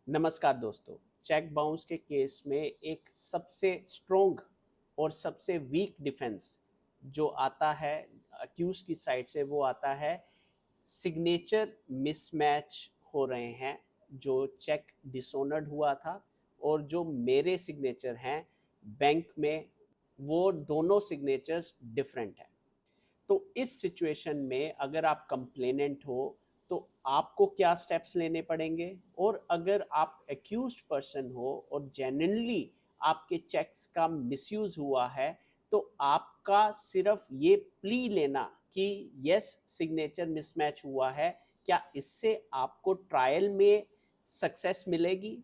नमस्कार दोस्तों। Cheque bounce के केस में एक सबसे स्ट्रोंग और सबसे वीक डिफेंस जो आता है अक्यूज की साइड से, वो आता है सिग्नेचर मिसमैच हो रहे हैं। जो चेक डिसऑनर्ड हुआ था और जो मेरे सिग्नेचर हैं बैंक में, वो दोनों सिग्नेचर्स डिफरेंट हैं। तो इस सिचुएशन में अगर आप कंप्लेनेंट हो तो आपको क्या स्टेप्स लेने पड़ेंगे, और अगर आप एक्यूज्ड पर्सन हो और जेन्युइनली आपके चेक्स का मिसयूज हुआ है, तो आपका सिर्फ ये प्ली लेना कि यस सिग्नेचर मिसमैच हुआ है, क्या इससे आपको ट्रायल में सक्सेस मिलेगी।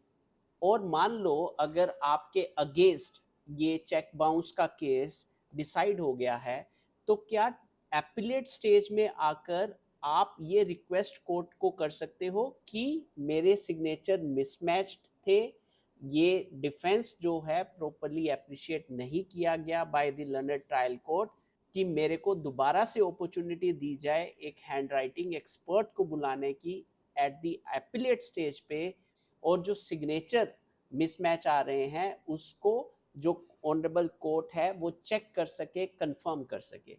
और मान लो अगर आपके अगेंस्ट ये चेक बाउंस का केस डिसाइड हो गया है, तो क्या एपिलेट स्टेज में आकर आप ये रिक्वेस्ट कोर्ट को कर सकते हो कि मेरे सिग्नेचर मिसमैच्ड थे, ये डिफेंस जो है प्रॉपरली अप्रिशिएट नहीं किया गया by the learned trial court, कि मेरे को दोबारा से अपॉर्चुनिटी दी जाए एक हैंड राइटिंग एक्सपर्ट को बुलाने की एट द एपिलेट स्टेज पे, और जो सिग्नेचर मिसमैच आ रहे हैं उसको जो ऑनरेबल कोर्ट है वो चेक कर सके, कंफर्म कर सके।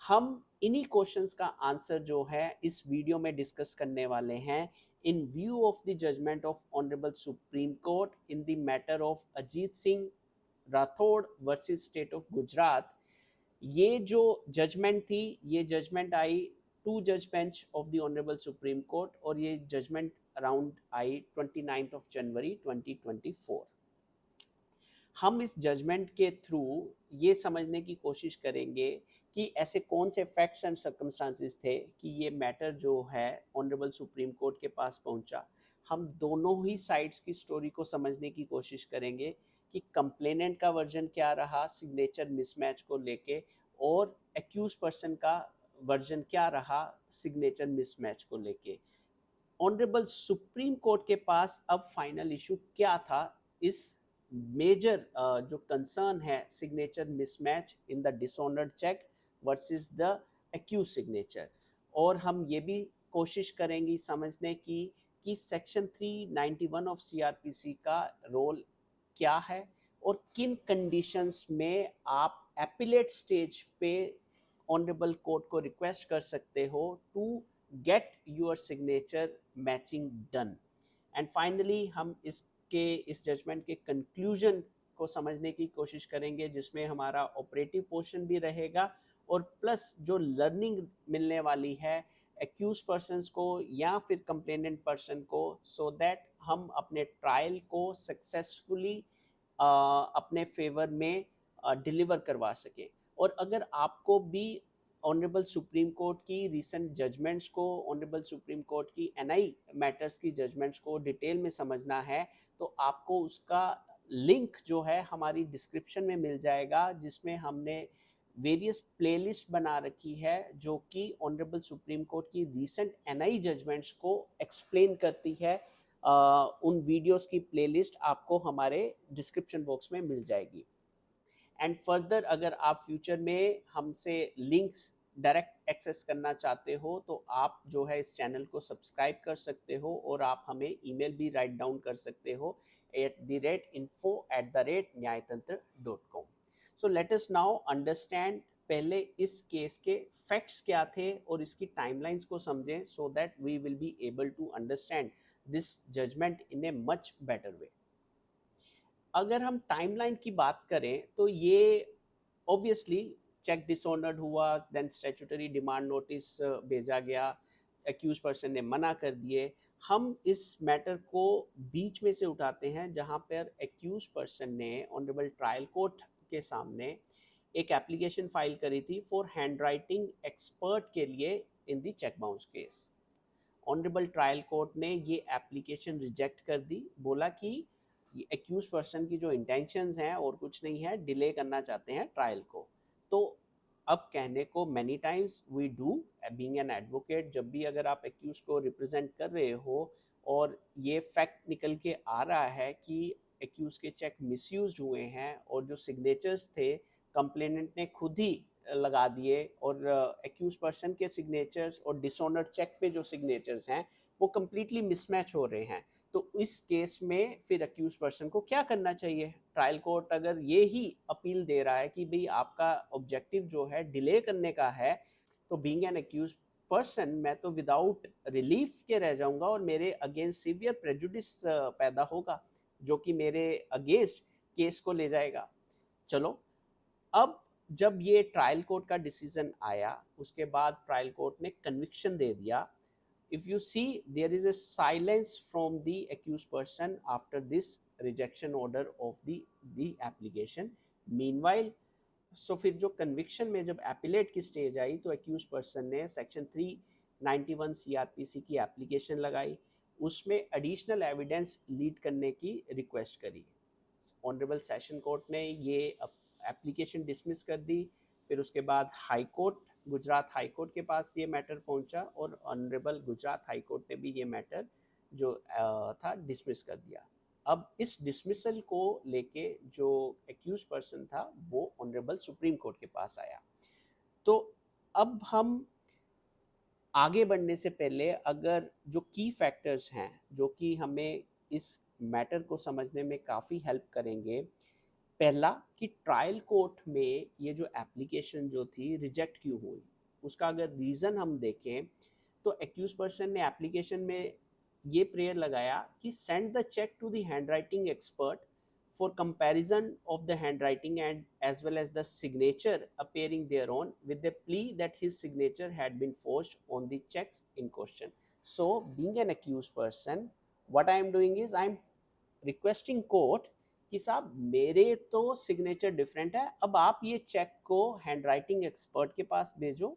हम इन्हीं क्वेश्चंस का आंसर जो है इस वीडियो में डिस्कस करने वाले हैं, in view of the judgment of honourable supreme Court in the matter of Ajit Singh Rathore versus State of Gujarat. ये जो जजमेंट थी, ये जजमेंट आई टू जज bench of the honourable supreme Court, और ये जजमेंट अराउंड आई 29 ऑफ जनवरी 2024। हम इस जजमेंट के थ्रू ये समझने की कोशिश करेंगे कि ऐसे कौन से फैक्ट्स एंड सर्कमस्टांसिस थे कि ये मैटर जो है ऑनरेबल सुप्रीम कोर्ट के पास पहुंचा। हम दोनों ही साइड्स की स्टोरी को समझने की कोशिश करेंगे कि कंप्लेनेंट का वर्जन क्या रहा सिग्नेचर मिसमैच को लेके, और एक्यूज पर्सन का वर्जन क्या रहा सिग्नेचर मिसमैच को लेके। ऑनरेबल सुप्रीम कोर्ट के पास अब फाइनल इशू क्या था इस मेजर जो कंसर्न है signature mismatch in the dishonoured cheque versus the accused signature. और हम ये भी कोशिश करेंगे समझने की कि सेक्शन 391 ऑफ सीआरपीसी का रोल क्या है, और किन कंडीशंस में आप एपिलेट स्टेज पे ऑनरेबल कोर्ट को रिक्वेस्ट कर सकते हो to get your signature matching done. And finally हम इस जजमेंट के कंक्लूजन को समझने की कोशिश करेंगे, जिसमें हमारा ऑपरेटिव पोर्शन भी रहेगा और प्लस जो लर्निंग मिलने वाली है एक्यूज पर्सन को या फिर कंप्लेनेंट पर्सन को, सो दैट हम अपने ट्रायल को सक्सेसफुली अपने फेवर में डिलीवर करवा सकें। और अगर आपको भी ऑनरेबल सुप्रीम कोर्ट की रीसेंट जजमेंट्स को, ऑनरेबल सुप्रीम कोर्ट की एनआई मैटर्स की जजमेंट्स को डिटेल में समझना है, तो आपको उसका लिंक जो है हमारी डिस्क्रिप्शन में मिल जाएगा, जिसमें हमने वेरियस प्लेलिस्ट बना रखी है जो कि ऑनरेबल सुप्रीम कोर्ट की रीसेंट एनआई जजमेंट्स को एक्सप्लेन करती है। उन वीडियोस की प्लेलिस्ट आपको हमारे डिस्क्रिप्शन बॉक्स में मिल जाएगी। एंड फर्दर अगर आप फ्यूचर में हमसे लिंक्स डायरेक्ट एक्सेस करना चाहते हो, तो आप जो है इस चैनल को सब्सक्राइब कर सकते हो, और आप हमें ईमेल भी राइट डाउन कर सकते हो @info@न्यायतंत्र.com। So let us now understand पहले इस केस के फैक्ट्स क्या थे और इसकी टाइमलाइंस को समझें, so that we will be able to understand this judgment in a much better way. अगर हम टाइमलाइन की बात करें तो ये ऑब्वियसली चेक डिसऑनर्ड हुआ, देन स्टैट्यूटरी डिमांड नोटिस भेजा गया, एक्यूज पर्सन ने मना कर दिए। हम इस मैटर को बीच में से उठाते हैं जहां पर एक्यूज पर्सन ने ऑनरेबल ट्रायल कोर्ट के सामने एक एप्लीकेशन फाइल करी थी फॉर हैंड राइटिंग एक्सपर्ट के लिए in the cheque bounce case. Honourable trial court ने ये एप्लीकेशन रिजेक्ट कर दी, बोला कि एक्यूज पर्सन की जो इंटेंशंस हैं और कुछ नहीं है, डिले करना चाहते हैं ट्रायल को। तो अब कहने को many times we do being an advocate, जब भी अगर आप एक्यूज को रिप्रेजेंट कर रहे हो और ये फैक्ट निकल के आ रहा है कि एक्यूज के चेक मिसयूज हुए हैं और जो सिग्नेचर्स थे कंप्लेनेंट ने खुद ही लगा दिए, और एक्यूज पर्सन के सिग्नेचर्स और डिसऑनर्ड चेक पे जो सिग्नेचर्स हैं वो कम्प्लीटली मिसमैच हो रहे हैं, तो इस केस में फिर अक्यूज पर्सन को क्या करना चाहिए? ट्रायल कोर्ट अगर ये ही अपील दे रहा है कि भाई आपका ऑब्जेक्टिव जो है डिले करने का है, तो बीइंग एन अक्यूज पर्सन मैं तो विदाउट रिलीफ के रह जाऊंगा और मेरे अगेंस्ट सीवियर प्रेजुडिस पैदा होगा, जो कि मेरे अगेंस्ट केस को ले जाएगा। चलो, अब जब ये ट्रायल कोर्ट का डिसीजन आया, उसके बाद ट्रायल कोर्ट ने कन्विक्शन दे दिया। If you see, there is a silence from the accused person after this rejection order of the application. Meanwhile, सो फिर जो कन्विक्शन में जब एपिलेट की स्टेज आई, तो अक्यूज पर्सन ने सेक्शन 391 सीआरपीसी की एप्लीकेशन लगाई, उसमें एडिशनल एविडेंस लीड करने की रिक्वेस्ट करी। ऑनरेबल सेशन कोर्ट ने ये एप्लीकेशन डिसमिस कर दी। फिर उसके बाद high court, Gujarat high court के पास ये मैटर पहुंचा और ऑनरेबल गुजरात हाई कोर्ट ने भी ये मैटर जो था डिसमिस कर दिया। अब इस डिसमिसल को लेके जो एक्यूज पर्सन था वो ऑनरेबल सुप्रीम कोर्ट के पास आया। तो अब हम आगे बढ़ने से पहले अगर जो की फैक्टर्स हैं जो कि हमें इस मैटर को समझने में काफ़ी हेल्प करेंगे, पहला कि ट्रायल कोर्ट में ये जो एप्लीकेशन जो थी रिजेक्ट क्यों हुई, उसका अगर रीज़न हम देखें तो एक्यूज पर्सन ने एप्लीकेशन में ये प्रेयर लगाया कि send the cheque to the handwriting expert for comparison of the handwriting and as well as the signature appearing thereon, with the plea that his signature had been forged on the checks in question. So being an accused person, what I am doing is I am requesting court कि साहब मेरे तो signature different है, अब आप ये check को handwriting expert के पास भेजो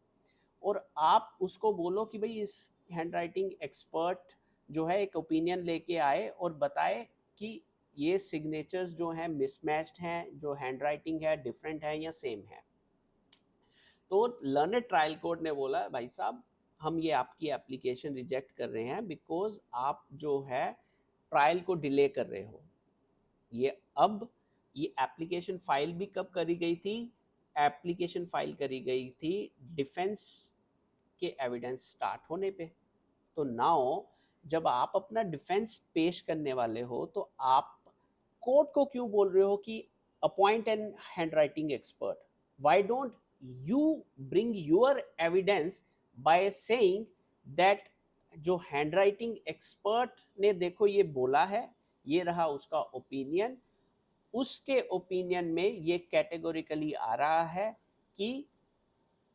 और आप उसको बोलो कि भाई इस हैंडराइटिंग एक्सपर्ट जो है एक ओपिनियन लेके आए और बताए कि ये सिग्नेचर्स जो हैं मिसमैच्ड हैं, जो हैंडराइटिंग है डिफरेंट है या सेम है। तो लर्नेड ट्रायल कोर्ट ने बोला भाई साहब हम ये आपकी एप्लीकेशन रिजेक्ट कर रहे हैं बिकॉज आप जो है ट्रायल को डिले कर रहे हो। ये अब ये एप्लीकेशन फाइल भी कब करी गई थी? एप्लीकेशन फाइल करी गई थी डिफेंस के एविडेंस स्टार्ट होने पे। तो नाउ जब आप अपना डिफेंस पेश करने वाले हो तो आप कोर्ट को क्यों बोल रहे हो कि appoint an handwriting expert? Why don't you bring your evidence by saying that जो हैंडराइटिंग एक्सपर्ट ने देखो ये बोला है, ये रहा उसका ओपिनियन, उसके ओपिनियन में ये कैटेगोरिकली आ रहा है कि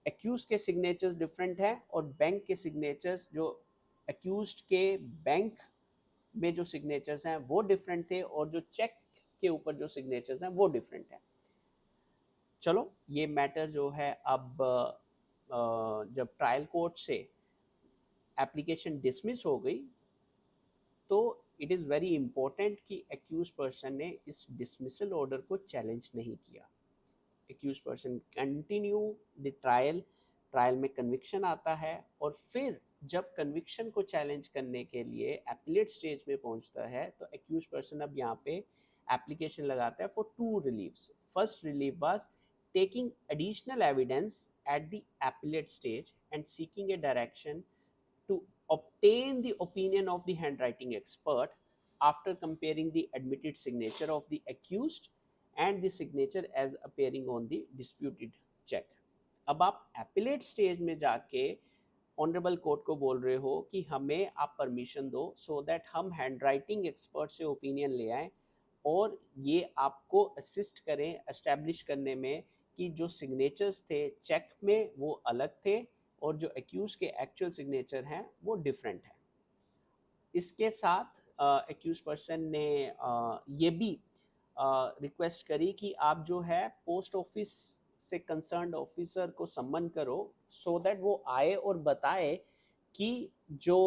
एक्यूज के सिग्नेचर्स डिफरेंट हैं और बैंक के सिग्नेचर्स जो एक्यूज के बैंक में जो सिग्नेचर्स हैं वो डिफरेंट थे और जो चेक के ऊपर जो सिग्नेचर्स हैं वो डिफरेंट हैं। चलो, ये मैटर जो है अब जब ट्रायल कोर्ट से एप्लीकेशन डिसमिस हो गई तो इट इज़ वेरी इंपॉर्टेंट कि एक्यूज पर्सन ने इस डिसमिसल ऑर्डर को चैलेंज नहीं किया। Accused person continue the trial, trial में कन्विक्शन आता है और फिर जब कन्विक्शन को चैलेंज करने के लिए एपिलेट स्टेज में पहुंचता है तो एक्यूज पर्सन अब यहाँ पे एप्लीकेशन लगाता है for two reliefs. First relief was taking additional evidence at the appellate stage and seeking a direction to obtain the opinion of the handwriting expert after comparing the admitted signature of the accused and the signature as appearing on the disputed check. अब आप appellate stage में जाके honourable court को बोल रहे हो कि हमें आप परमिशन दो सो दैट हम हैंडराइटिंग एक्सपर्ट से ओपिनियन ले आएँ और ये आपको असिस्ट करें एस्टैब्लिश करने में कि जो सिग्नेचर्स थे चेक में वो अलग थे और जो एक्यूज के एक्चुअल सिग्नेचर हैं वो डिफरेंट है। इसके साथ एक्यूज पर्सन ने ये भी रिक्वेस्ट करी कि आप जो है पोस्ट ऑफिस से कंसर्न्ड ऑफिसर को सम्मन करो सो दैट वो आए और बताए कि जो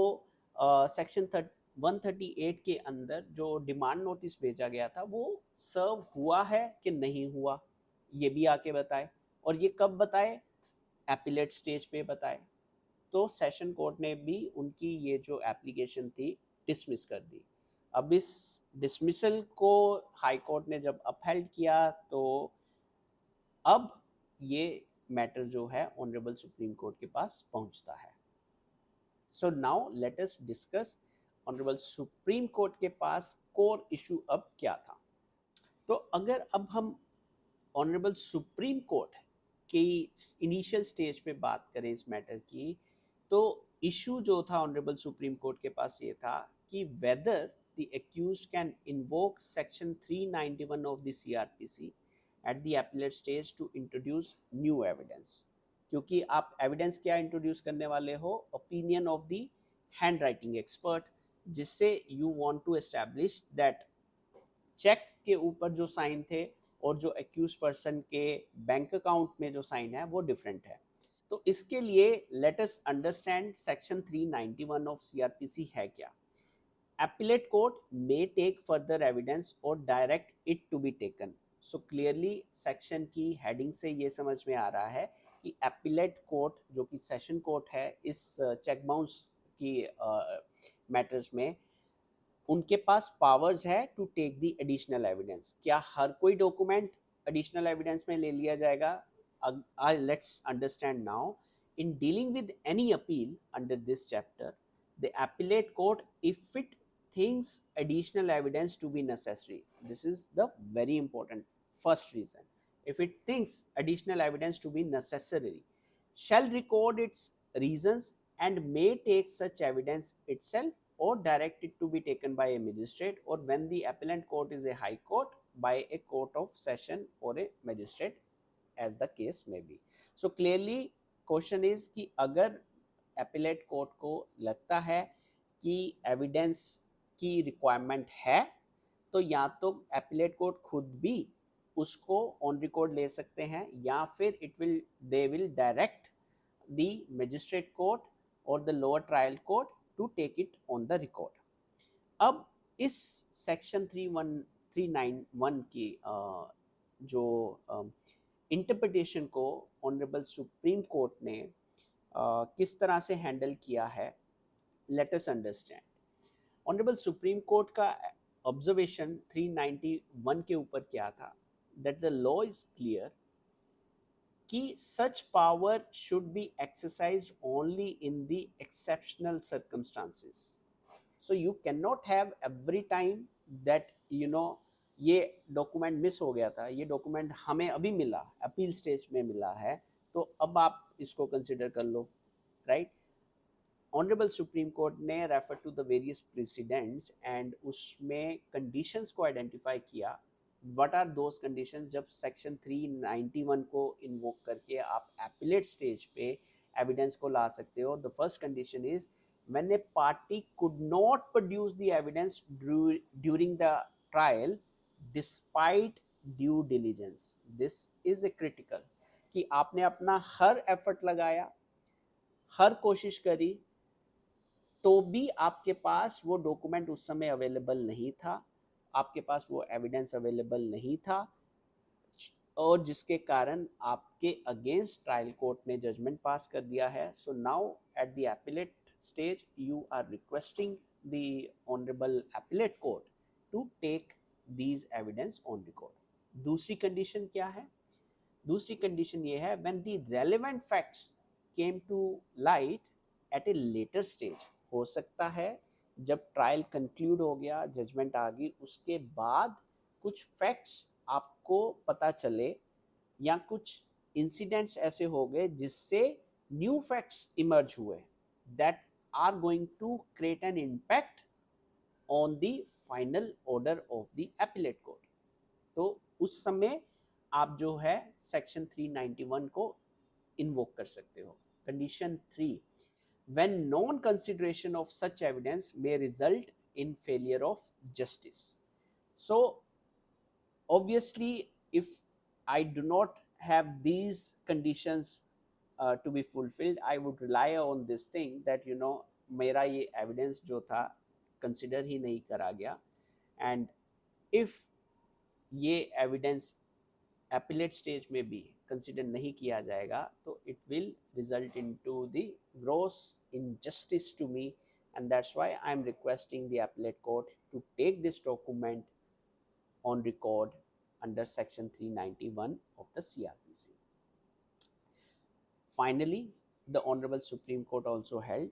सेक्शन 138 के अंदर जो डिमांड नोटिस भेजा गया था वो सर्व हुआ है कि नहीं हुआ, ये भी आके बताए। और ये कब बताए? एपिलेट स्टेज पे बताए। तो सेशन कोर्ट ने भी उनकी ये जो एप्लीकेशन थी डिसमिस कर दी। अब इस डिसमिसल को हाई कोर्ट ने जब अपहेल्ड किया तो अब ये मैटर जो है ऑनरेबल सुप्रीम कोर्ट के पास पहुंचता है। So now let us discuss honourable supreme court के पास कोर इशू अब क्या था। तो अगर अब हम ऑनरेबल सुप्रीम कोर्ट की इनिशियल स्टेज पे बात करें इस मैटर की, तो इशू जो था ऑनरेबल सुप्रीम कोर्ट के पास ये था कि whether the accused can invoke section 391 of the CrPC at the appellate stage to introduce new evidence. क्योंकि आप एविडेंस क्या इंट्रोड्यूस करने वाले हो, opinion of the hand writing expert, जिससे you want to establish that cheque के ऊपर जो साइन थे और जो एक्यूज पर्सन के बैंक अकाउंट में जो साइन है वो डिफरेंट है। तो इसके लिए let us understand section 391 of CrPC है क्या। Appellate court may take further evidence और direct it to be taken. So clearly section की हेडिंग से ये समझ में आ रहा है कि एपीलेट कोर्ट जो कि सेशन कोर्ट है इस चेक बाउंस की मैटर्स में, उनके पास पावर्स है to take the additional evidence. क्या हर कोई डॉक्यूमेंट एडिशनल एविडेंस में ले लिया जाएगा? Let's understand now. In dealing with any appeal under this chapter, the appellate court, if it thinks additional evidence to be necessary, this is the very important first reason, if it thinks additional evidence to be necessary, shall record its reasons and may take such evidence itself or direct it to be taken by a magistrate, or when the appellant court is a high court, by a court of session or a magistrate as the case may be. So clearly question is कि अगर appellate court को लगता है कि evidence की requirement है, तो या तो एपिलेट कोर्ट खुद भी उसको ऑन रिकॉर्ड ले सकते हैं, या फिर they will direct the magistrate court और the lower trial court to take it on the record. अब इस सेक्शन 391 की जो इंटरप्रिटेशन को ऑनरेबल सुप्रीम कोर्ट ने किस तरह से हैंडल किया है, let us understand. Honourable supreme Court का ऑब्जर्वेशन 391 के ऊपर क्या था, that the law is clear कि such power should be exercised only in the exceptional circumstances. So you can not have every time that ये document miss हो गया था, ये डॉक्यूमेंट हमें अभी मिला, अपील स्टेज में मिला है, तो अब आप इसको कंसिडर कर लो, राइट। ऑनरेबल सुप्रीम कोर्ट ने refer to the various precedents and उसमें कंडीशंस को आइडेंटिफाई किया। व्हाट आर दोज कंडीशंस जब सेक्शन 391 को इन्वोक करके आप एपिलेट स्टेज पे एविडेंस को ला सकते हो। The first condition is when a party could not produce the evidence during the trial despite due diligence. This is a critical कि आपने अपना हर एफर्ट लगाया, हर कोशिश करी, तो भी आपके पास वो डॉक्यूमेंट उस समय अवेलेबल नहीं था, आपके पास वो एविडेंस अवेलेबल नहीं था, और जिसके कारण आपके अगेंस्ट ट्रायल कोर्ट ने जजमेंट पास कर दिया है। So now at the appellate stage you are requesting the honorable appellate court to take these evidence on record. दूसरी कंडीशन क्या है? दूसरी कंडीशन ये है when the relevant facts came to light at a later stage। हो सकता है जब ट्रायल कंक्लूड हो गया, जजमेंट आ गई, उसके बाद कुछ फैक्ट्स आपको पता चले या कुछ इंसिडेंट्स ऐसे हो गए जिससे न्यू फैक्ट्स इमर्ज हुए that are going to create an impact on the final order of the appellate court। तो उस समय आप जो है सेक्शन 391 को इन्वोक कर सकते हो। Condition 3, when non consideration of such evidence may result in failure of justice। So obviously if I do not have these conditions to be fulfilled, I would rely on this thing that मेरा ये evidence जो था consider ही नहीं करा गया, and if ये evidence appellate stage में भी कंसिडर नहीं किया जाएगा तो it will result into the gross injustice to me, and that's why I am requesting the appellate court to take this document on record under section 391 of the CRPC। Finally, the Honorable Supreme Court also held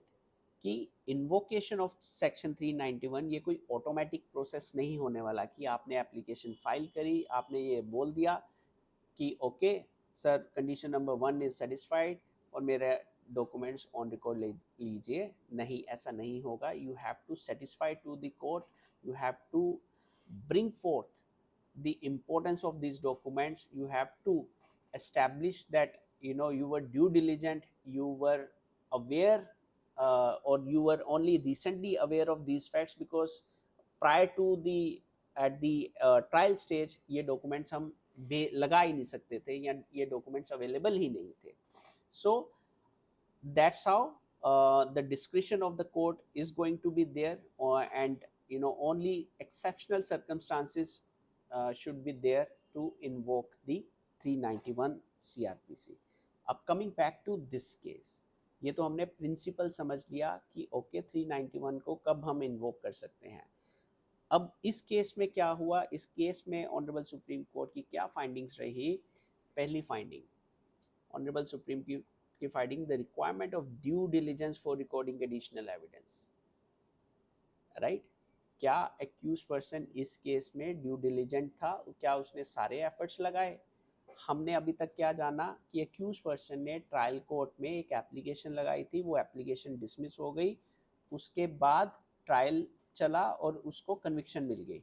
कि invocation of section 391 ये कोई automatic process नहीं होने वाला कि आपने application file करी, आपने ये बोल दिया कि okay sir condition number 1 is satisfied और मेरे डॉक्यूमेंट्स ऑन रिकॉर्ड ले लीजिए। नहीं, ऐसा नहीं होगा। You have to satisfy to the court, you have to bring forth the importance of these documents. You have to establish that you were due diligent, you were aware, or you were only recently aware of these facts, because prior to the at the trial stage ये documents हम लगा ही नहीं सकते थे या ये documents available ही नहीं थे. So that's how the discretion of the court is going to be there, and only exceptional circumstances should be there to invoke the 391 CRPC. अब coming back to this case, ये तो हमने principal समझ लिया कि okay 391 को कब हम इन्वोक कर सकते हैं. अब इस केस में क्या हुआ, इस केस में ऑनरेबल सुप्रीम कोर्ट की क्या फाइंडिंग्स रही. पहली फाइंडिंग ऑनरेबल सुप्रीम की finding, the requirement of due diligence for recording additional evidence. Right, क्या एक्यूज पर्सन इस केस में ड्यू डिलिजेंट था, क्या उसने सारे एफर्ट्स लगाए. हमने अभी तक क्या जाना कि एक्यूज पर्सन ने ट्रायल कोर्ट में एक एप्लीकेशन लगाई थी, वो एप्लीकेशन डिसमिस हो गई, उसके बाद ट्रायल चला और उसको कन्विक्शन मिल गई.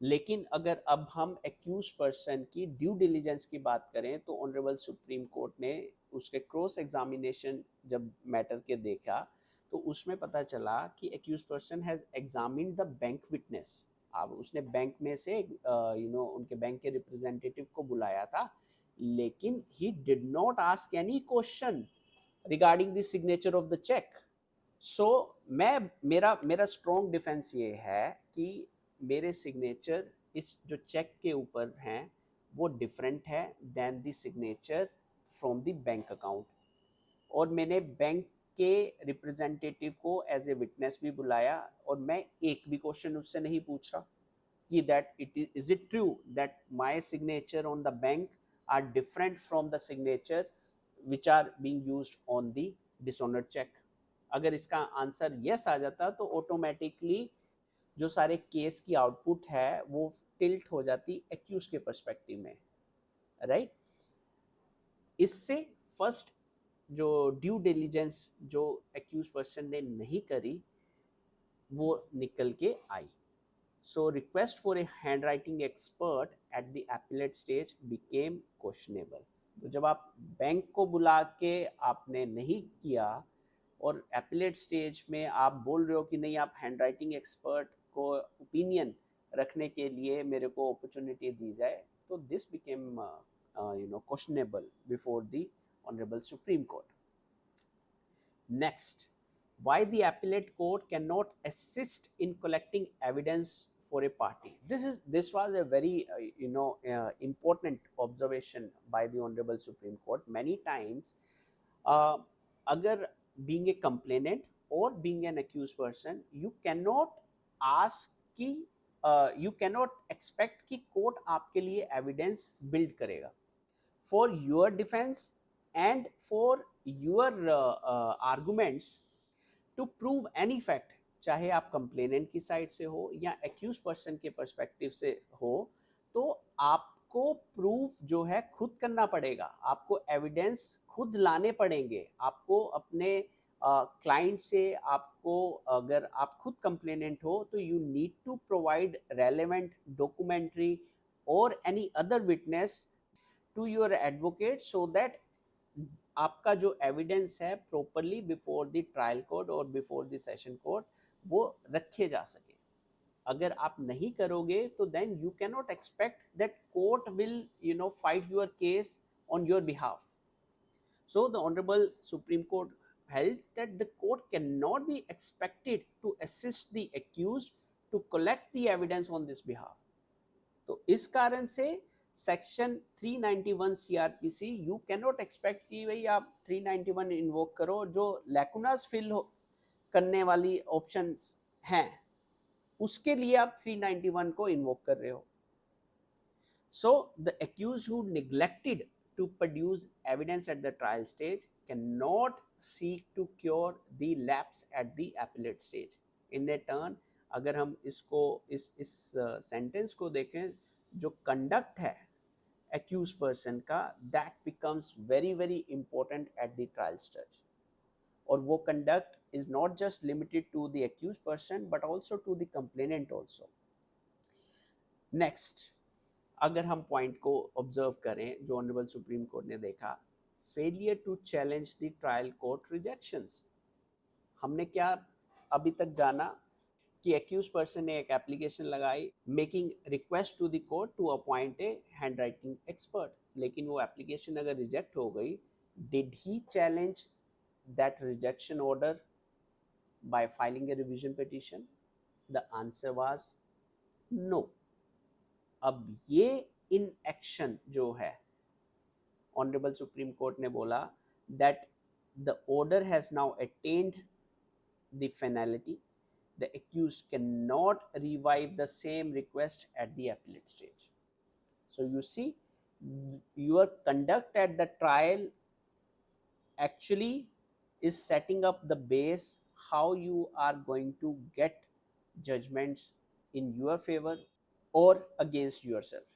लेकिन अगर अब हम एक्यूज पर्सन की ड्यू डिलिजेंस की बात करें तो ऑनरेबल सुप्रीम कोर्ट ने उसके क्रॉस एग्जामिनेशन जब मैटर के देखा तो उसमें पता चला कि accused person has examined the bank witness. अब उसने बैंक में से उनके बैंक के रिप्रेजेंटेटिव को बुलाया था, लेकिन he did not ask any question regarding the signature of the cheque. So मेरा स्ट्रॉन्ग डिफेंस ये है कि मेरे सिग्नेचर इस जो चेक के ऊपर हैं वो डिफरेंट है then the signature from the bank account. और मैंने बैंक के रिप्रेजेंटेटिव को एज ए विटनेस भी बुलाया और मैं एक भी क्वेश्चन उससे नहीं पूछ रहा कि that is it true that my signature on the bank are different from the signature which are being used on the dishonoured cheque. अगर इसका आंसर यस आ जाता तो ऑटोमेटिकली जो सारे केस की आउटपुट है वो टिल्ट हो जाती एक्यूज के पर्सपेक्टिव में. राइट, इससे फर्स्ट जो ड्यू डिलिजेंस जो एक्यूज पर्सन ने नहीं करी वो निकल के आई. So request for a hand writing expert at the appellate stage became questionable. तो जब आप बैंक को बुला के आपने नहीं किया और एपिलेट स्टेज में आप बोल रहे हो कि नहीं आप हैंड राइटिंग एक्सपर्ट को ओपिनियन रखने के लिए मेरे को अपॉर्चुनिटी दी जाए, तो this became questionable before the honourable supreme court. Next, why the appellate court cannot assist in collecting evidence for a party. This was a very important observation by the Honorable Supreme Court. Many times, agar being a complainant or being an accused person, you cannot ask कि you cannot expect कि court आपके लिए evidence build करेगा for your defense and for your arguments to prove any fact. चाहे आप complainant की side से हो या एक्यूज पर्सन के पर्सपेक्टिव से हो, तो आपको प्रूफ जो है खुद करना पड़ेगा, आपको एविडेंस खुद लाने पड़ेंगे, आपको अपने क्लाइंट से, आपको अगर आप खुद कंप्लेनेंट हो तो you need to provide relevant documentary और any other witness to your advocate so that आपका जो एविडेंस है properly before the trial court और बिफोर द सेशन कोर्ट वो रखे जा सके. अगर आप नहीं करोगे तो then you can not expect that court will fight your case on your behalf. So the honourable supreme Court held that the court cannot be expected to assist the accused to collect the evidence on this behalf. तो इस कारण से section 391 CrPC you can not expect कि भाई आप 391 invoke करो जो लैकुनास fill करने वाली ऑप्शंस हैं उसके लिए आप 391 को इन्वोक कर रहे हो. So the accused who neglected to produce evidence at the trial stage cannot seek to cure the lapse at the appellate stage. In return, अगर हम इसको इस सेंटेंस को देखें, जो कंडक्ट है accused person का, that becomes very very important at the trial stage. और वो conduct is not just limited to the accused person but also to the complainant also. Next, अगर हम पॉइंट को ऑब्जर्व करें जो ऑनरेबल सुप्रीम कोर्ट ने देखा, failure to challenge the trial court rejections. हमने क्या अभी तक जाना कि एक्यूज पर्सन ने एक एप्लीकेशन लगाई making request to the court to appoint a hand writing expert, लेकिन वो एप्लीकेशन अगर रिजेक्ट हो गई, did he challenge that rejection order by filing a revision petition? The answer was no. अब ये इन एक्शन जो है, ऑनरेबल सुप्रीम कोर्ट ने बोला that the order has now attend the finality, the accused cannot revive the same request at the appellate stage. So you see, your conduct at the trial actually is setting up the base how you are going to get judgments in your favor or against yourself.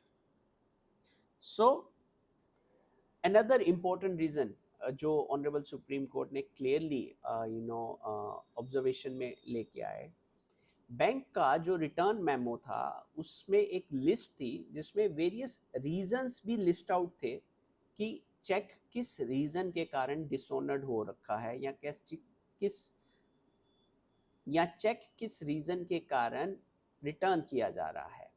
So another important reason जो honourable supreme court ने clearly observation में लेके आए, bank का जो return memo था उसमें एक लिस्ट थी जिसमें वेरियस रीजंस भी लिस्ट आउट थे कि चेक किस रीजन के कारण डिसऑनर्ड हो रखा है या चेक किस रीजन के कारण रिटर्न किया जा रहा है.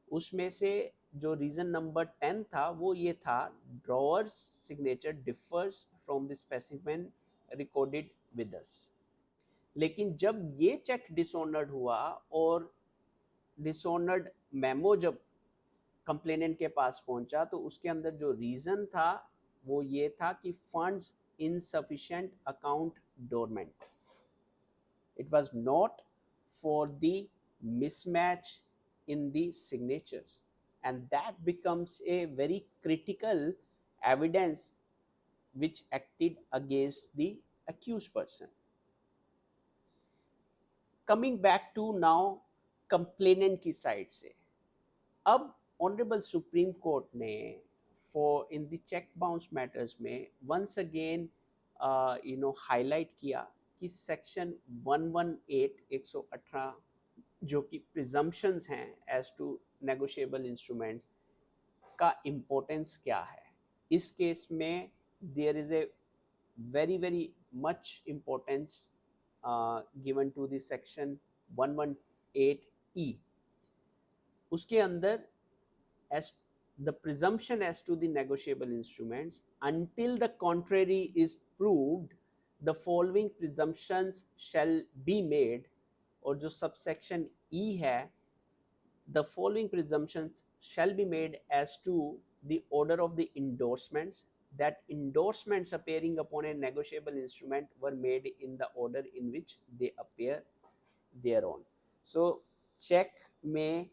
उसमें से जो रीजन नंबर 10 था वो ये था, drawer's signature differs from the specimen recorded with us. लेकिन जब ये चेक डिसऑनर्ड हुआ और डिसऑनर्ड मेमो जब कंप्लेनेंट के पास पहुंचा तो उसके अंदर जो रीजन था वो ये था कि funds insufficient, account dormant. It was not for the mismatch in the signatures, and that becomes a very critical evidence which acted against the accused person. Coming back to now complainant की side से, अब honourable supreme court ने for in the cheque bounce matters में once again highlight किया कि section 118 जो कि presumptions हैं एज टू नेगोशिएबल इंस्ट्रूमेंट्स का इम्पोर्टेंस क्या है. इस केस में there is a very very much importance given to the section 118E. उसके अंदर as the presumption as to the negotiable instruments, until the contrary is proved, the following presumptions shall be made. और जो subsection E है, the following presumptions shall be made as to the order of the endorsements, that endorsements appearing upon a negotiable instrument were made in the order in which they appear thereon. So check में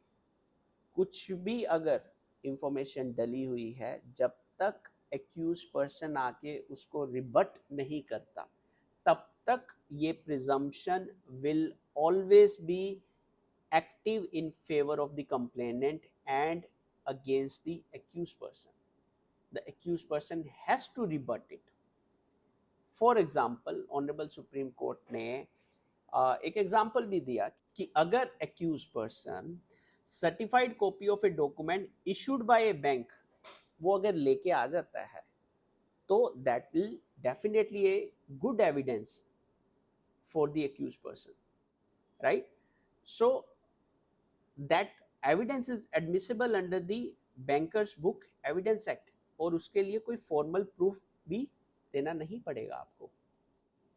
कुछ भी अगर information डली हुई है, जब तक accused person आके उसको रिबट नहीं करता, तब तक ये presumption will always be active in favor of the complainant and against the accused person. The accused person has to rebut it. For example, Honorable Supreme Court ने एक एग्जाम्पल भी दिया कि अगर accused person certified copy of a document issued by a bank वो अगर लेके आ जाता है, तो that will definitely a good evidence for the accused person, right? So that evidence is admissible under the Bankers Book Evidence Act, और उसके लिए कोई फॉर्मल प्रूफ भी देना नहीं पड़ेगा आपको.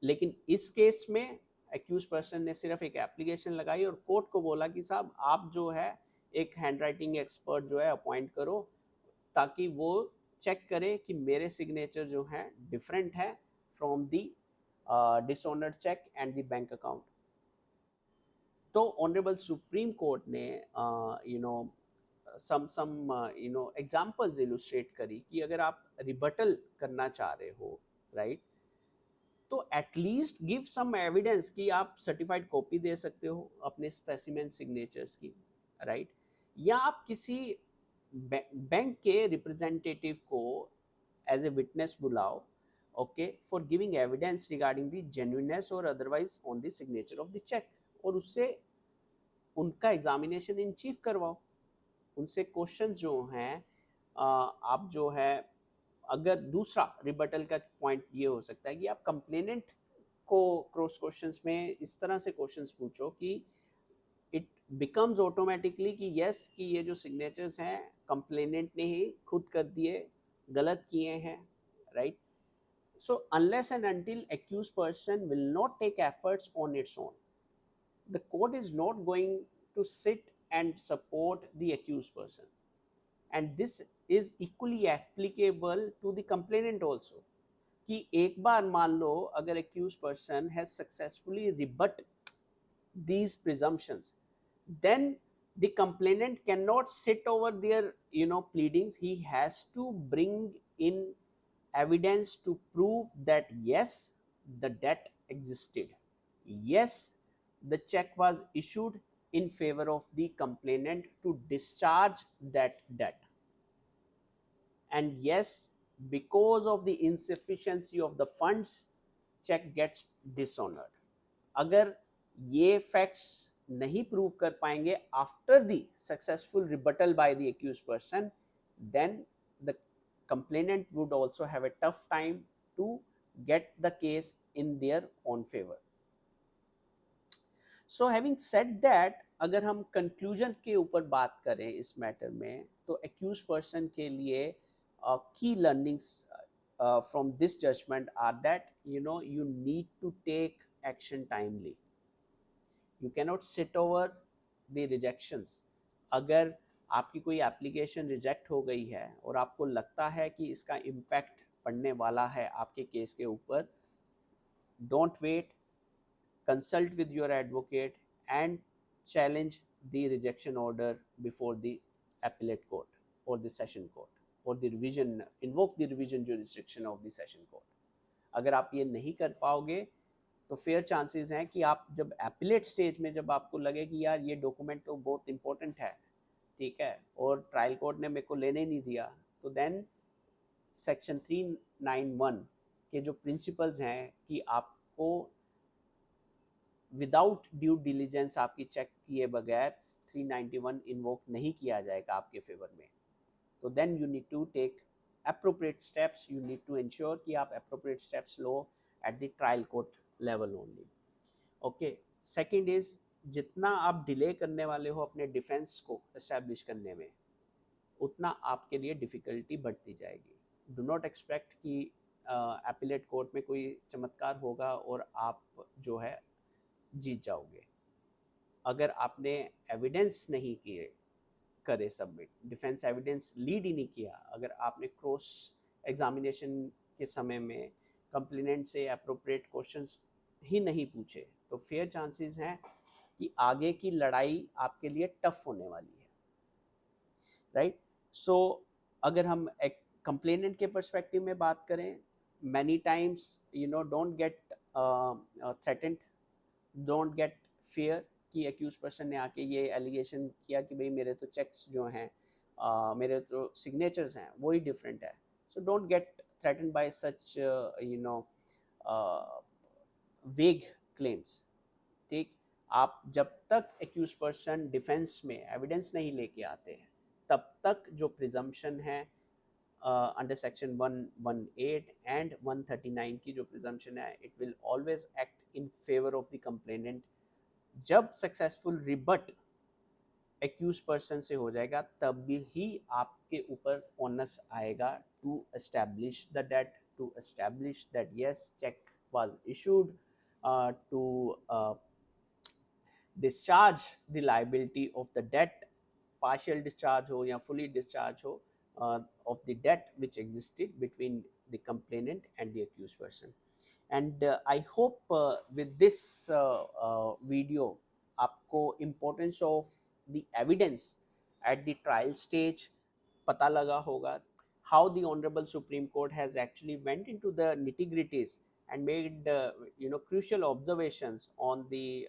लेकिन इस केस में एक्यूज पर्सन ने सिर्फ एक एप्लीकेशन लगाई और कोर्ट को बोला कि साहब आप जो है एक हैंड राइटिंग एक्सपर्ट जो है अपॉइंट करो ताकि वो चेक करे कि मेरे सिग्नेचर जो है डिफरेंट है from the dishonoured cheque and the bank account. तो ऑनरेबल सुप्रीम कोर्ट ने एग्जांपल्स इलुस्ट्रेट करी कि अगर आप रिबटल करना चाह रहे हो, राइट, तो एटलीस्ट गिव सम एविडेंस कि आप सर्टिफाइड कॉपी दे सकते हो अपने स्पेसिमेन सिग्नेचर्स की, राइट, या आप किसी बैंक के रिप्रेजेंटेटिव को एज ए विटनेस बुलाओ, okay, for giving evidence regarding the genuineness और otherwise on the signature of the cheque, और उससे उनका एग्जामिनेशन इन चीफ करवाओ, उनसे क्वेश्चंस जो हैं आप जो है, अगर दूसरा रिबटल का पॉइंट ये हो सकता है कि आप कंप्लेनेंट को क्रॉस क्वेश्चंस में इस तरह से क्वेश्चंस पूछो कि इट बिकम्स ऑटोमेटिकली कि यस, कि ये जो सिग्नेचर्स हैं कंप्लेनेंट ने ही खुद कर दिए, गलत किए हैं, right. So unless and until accused person will not take efforts on its own, the court is not going to sit and support the accused person. And this is equally applicable to the complainant also. कि एक बार मान लो अगर accused person has successfully rebut these presumptions, then the complainant cannot sit over their pleadings. He has to bring in evidence to prove that yes, the debt existed, yes, the check was issued in favor of the complainant to discharge that debt, and yes, because of the insufficiency of the funds, check gets dishonored. अगर ये facts नहीं prove कर पाएंगे after the successful rebuttal by the accused person, then the complainant would also have a tough time to get the case in their own favor. So having said that, अगर हम conclusion के ऊपर बात करें इस matter में, तो accused person के लिए key learnings from this judgment are that you need to take action timely. You cannot sit over the rejections. अगर आपकी कोई एप्लीकेशन रिजेक्ट हो गई है और आपको लगता है कि इसका इम्पैक्ट पड़ने वाला है आपके केस के ऊपर, don't wait, consult with your advocate and challenge the rejection order before the appellate court or the session court or the revision, invoke the revision jurisdiction of the session court. अगर आप ये नहीं कर पाओगे तो fair chances हैं कि आप जब एपिलेट स्टेज में जब आपको लगे कि यार ये डॉक्यूमेंट तो बहुत इंपॉर्टेंट है, ठीक है, और ट्रायल कोर्ट ने मेरे को लेने नहीं दिया, तो देन सेक्शन 391 के जो प्रिंसिपल्स हैं कि आपको विदाउट ड्यू डिलीजेंस आपकी चेक किए बगैर 391 इन्वोक नहीं किया जाएगा आपके फेवर में, तो then you need to take appropriate steps. You need to ensure कि आप appropriate steps low at the trial court level only. Okay. Second is, जितना आप डिले करने वाले हो अपने डिफेंस को एस्टैब्लिश करने में, उतना आपके लिए डिफ़िकल्टी बढ़ती जाएगी. डू नॉट एक्सपेक्ट कि एपिलेट कोर्ट में कोई चमत्कार होगा और आप जो है जीत जाओगे. अगर आपने एविडेंस नहीं किए करे सबमिट, डिफेंस एविडेंस लीड ही नहीं किया, अगर आपने क्रॉस एग्जामिनेशन के समय में कंप्लेनेंट से अप्रोप्रिएट क्वेश्चंस ही नहीं पूछे, तो फेयर चांसेस हैं कि आगे की लड़ाई आपके लिए टफ होने वाली है, राइट. सो अगर हम एक कंप्लेनेंट के पर्सपेक्टिव में बात करें, many times don't get threatened, don't get fear कि एक्यूज पर्सन ने आके ये एलिगेशन किया कि भाई मेरे तो चेक्स जो हैं मेरे तो सिग्नेचर्स हैं वही डिफरेंट है. So don't get threatened bye सच वेग क्लेम्स. ठीक, आप जब तक एक्यूज पर्सन डिफेंस में एविडेंस नहीं लेके आते हैं, तब तक जो प्रिजम्पशन है अंडर सेक्शन 118 एंड 139 की जो प्रिजम्पशन है, it will always act in favour of the complainant. जब सक्सेसफुल रिबट एक्यूज पर्सन से हो जाएगा, तब ही आपके ऊपर ऑनस आएगा to establish the debt, to establish that yes cheque was issued, to discharge the liability of the debt, partial discharge हो या फुली डिस्चार्ज हो, of the debt which existed between the complainant and the accused person. And I hope with this video आपको importance of the evidence at the trial stage पता लगा होगा, how the honorable Supreme Court has actually went into the nitty gritties and made crucial observations on the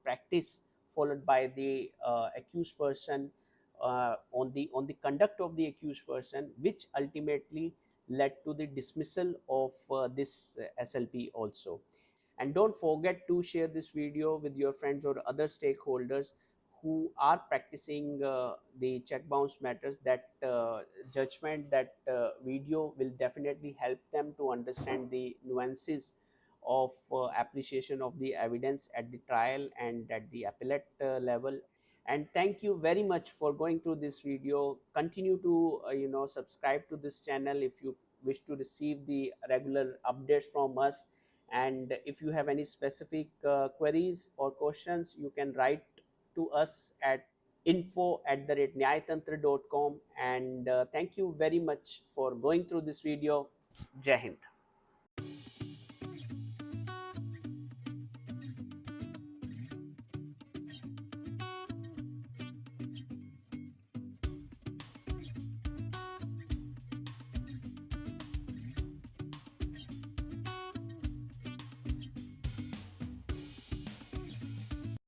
practice followed by the accused person, on the conduct of the accused person, which ultimately led to the dismissal of this SLP also. And don't forget to share this video with your friends or other stakeholders who are practicing the check bounce matters. That judgment, that video will definitely help them to understand the nuances of appreciation of the evidence at the trial and at the appellate level. And thank you very much for going through this video. Continue to subscribe to this channel if you wish to receive the regular updates from us. And if you have any specific queries or questions, you can write to us at info@nyayatantra.com. And thank you very much for going through this video. Jai Hind.